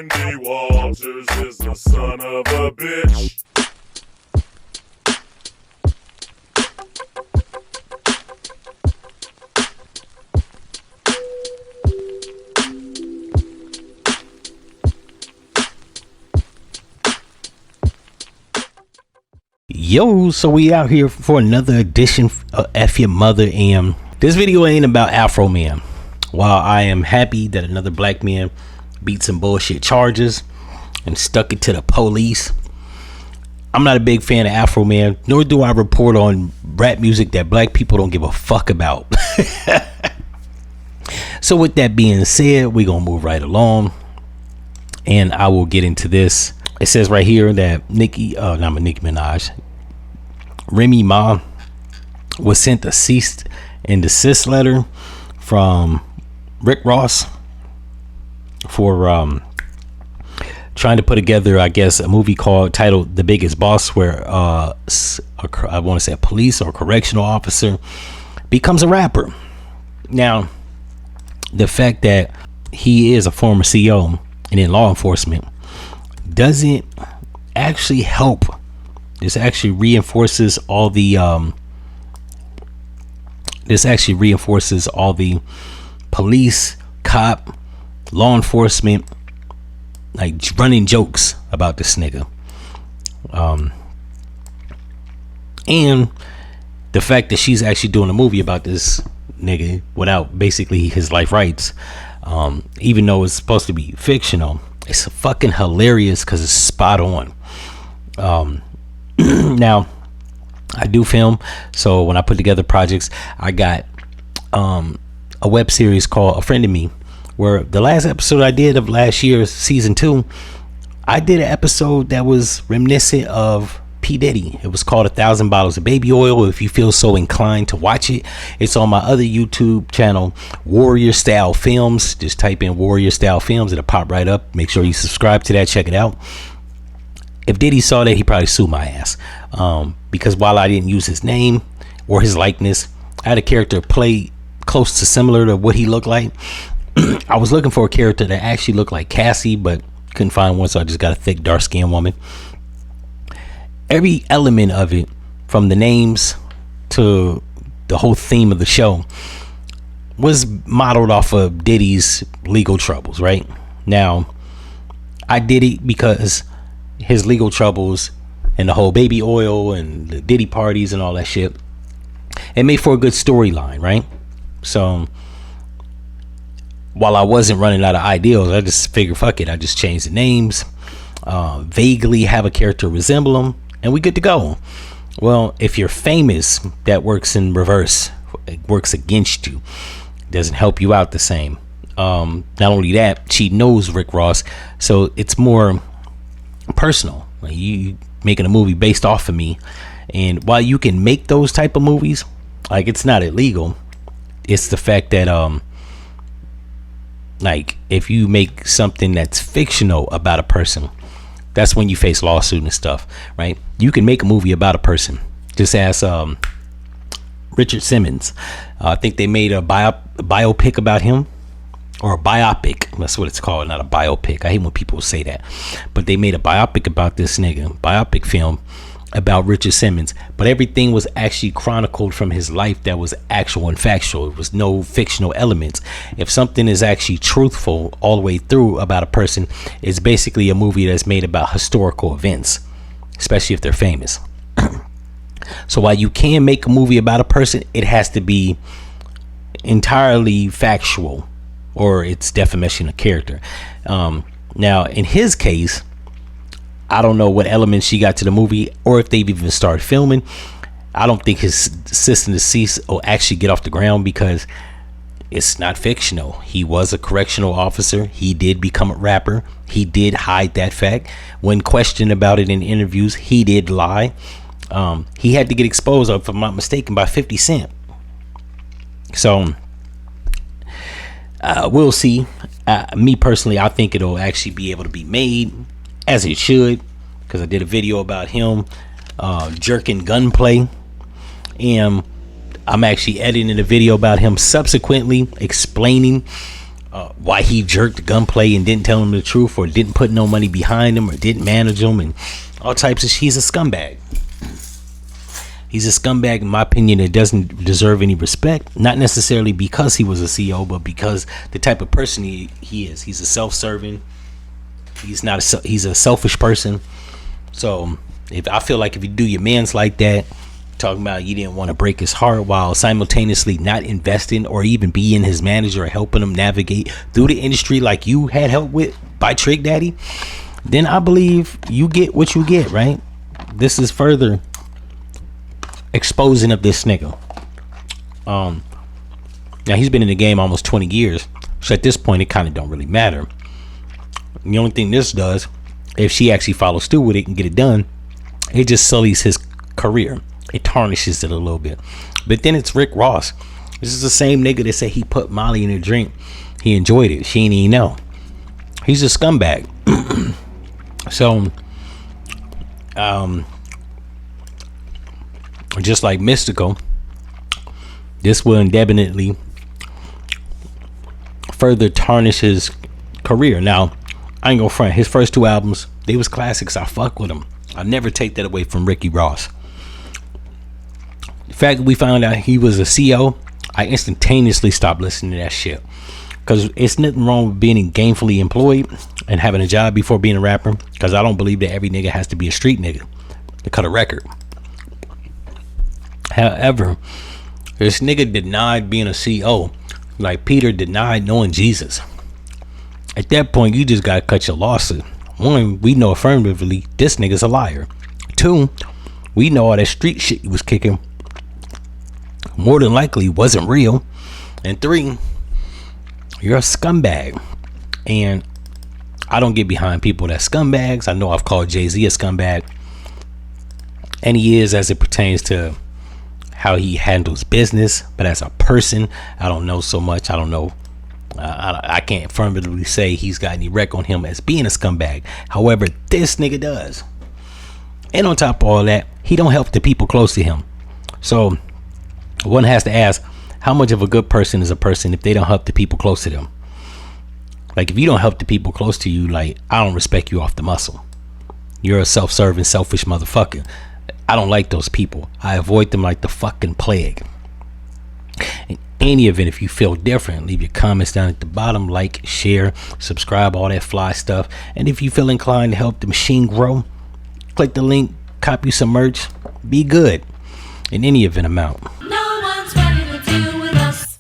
Randy Walters is the son of a bitch. Yo, so we out here for another edition of F-ya-Motha, and this video ain't about Afro Man. While I am happy that another black man beat some bullshit charges and stuck it to the police, I'm not a big fan of Afro Man, nor do I report on rap music that black people don't give a fuck about. So with that being said, we're gonna move right along and I will get into this. It says right here that Nicki Minaj, Remy Ma was sent a cease and desist letter from Rick Ross for trying to put together, I guess, a movie titled The Biggest Boss, where I want to say a police or correctional officer becomes a rapper. Now, the fact that he is a former CEO and in law enforcement doesn't actually help. This actually reinforces all the police, cop, law enforcement like running jokes about this nigga. And the fact that she's actually doing a movie about this nigga without basically his life rights, even though it's supposed to be fictional, it's fucking hilarious because it's spot on. Now, I do film, so when I put together projects, I got a web series called A Friend of Me, where the last episode I did of last year's season 2, I did an episode that was reminiscent of P. Diddy. It was called 1,000 Bottles of Baby Oil. If you feel so inclined to watch it, it's on my other YouTube channel, Warrior Style Films. Just type in Warrior Style Films, it'll pop right up. Make sure you subscribe to that, check it out. If Diddy saw that, he probably sue my ass, because while I didn't use his name or his likeness, I had a character play close to similar to what he looked like. I was looking for a character that actually looked like Cassie, but couldn't find one, so I just got a thick, dark-skinned woman. Every element of it, from the names to the whole theme of the show, was modeled off of Diddy's legal troubles, right? Now, I did it because his legal troubles and the whole baby oil and the Diddy parties and all that shit, it made for a good storyline, right? So while I wasn't running out of ideas, I just figured, fuck it, I just changed the names, vaguely have a character resemble them, and we good to go. Well, if you're famous, that works in reverse. It works against you. It doesn't help you out the same. Not only that, she knows Rick Ross, so it's more personal. Like, you making a movie based off of me, and while you can make those type of movies, like, it's not illegal. It's the fact that like, if you make something that's fictional about a person, that's when you face lawsuit and stuff, right? You can make a movie about a person. Just ask Richard Simmons. I think they made a biopic about him, or a biopic. That's what it's called, not a biopic. I hate when people say that, but they made a biopic about this nigga, biopic film about Richard Simmons, but everything was actually chronicled from his life that was actual and factual. It was no fictional elements. If something is actually truthful all the way through about a person, it's basically a movie that's made about historical events, especially if they're famous. So while you can make a movie about a person, it has to be entirely factual, or it's defamation of character. Now, in his case, I don't know what elements she got to the movie, or if they've even started filming. I don't think his cease and desist will actually get off the ground, because it's not fictional. He was a correctional officer. He did become a rapper. He did hide that fact. When questioned about it in interviews, he did lie. He had to get exposed, if I'm not mistaken, by 50 Cent. So we'll see. Me personally, I think it'll actually be able to be made, as it should, because I did a video about him jerking gunplay, and I'm actually editing a video about him subsequently explaining why he jerked the gunplay and didn't tell him the truth, or didn't put no money behind him, or didn't manage him, and all types of he's a scumbag. He's a scumbag, in my opinion, that doesn't deserve any respect. Not necessarily because he was a CEO, but because the type of person he is. He's a self-serving. He's a selfish person. So if I feel like if you do your man's like that, talking about you didn't want to break his heart while simultaneously not investing or even being his manager or helping him navigate through the industry like you had help with by Trick Daddy, then I believe you get what you get, right? This is further exposing of this nigga. Now he's been in the game almost 20 years, so at this point it kind of don't really matter. The only thing this does, if she actually follows through with it and get it done, it just sullies his career. It tarnishes it a little bit. But then it's Rick Ross. This is the same nigga that said he put Molly in her drink. He enjoyed it. She ain't even know. He's a scumbag. So, just like Mystical, this will indefinitely further tarnish his career. Now, I ain't gonna front. His first two albums, they was classics. I fuck with them. I never take that away from Ricky Ross. The fact that we found out he was a CEO, I instantaneously stopped listening to that shit. Because it's nothing wrong with being gainfully employed and having a job before being a rapper. Because I don't believe that every nigga has to be a street nigga to cut a record. However, this nigga denied being a CEO, like Peter denied knowing Jesus. At that point, you just gotta cut your losses. One, we know affirmatively this nigga's a liar. Two, we know all that street shit he was kicking more than likely wasn't real. And three, you're a scumbag. And I don't get behind people that scumbags. I know I've called Jay-Z a scumbag, and he is, as it pertains to how he handles business. But as a person, I don't know so much. I don't know. I can't affirmatively say he's got any wreck on him as being a scumbag. However, this nigga does. And on top of all that, he don't help the people close to him. So one has to ask, how much of a good person is a person if they don't help the people close to them? Like, if you don't help the people close to you, like, I don't respect you off the muscle. You're a self-serving, selfish motherfucker. I don't like those people. I avoid them like the fucking plague. In any event, if you feel different, leave your comments down at the bottom. Like, share, subscribe, all that fly stuff. And if you feel inclined to help the machine grow, click the link, copy some merch. Be good. In any event, I'm out.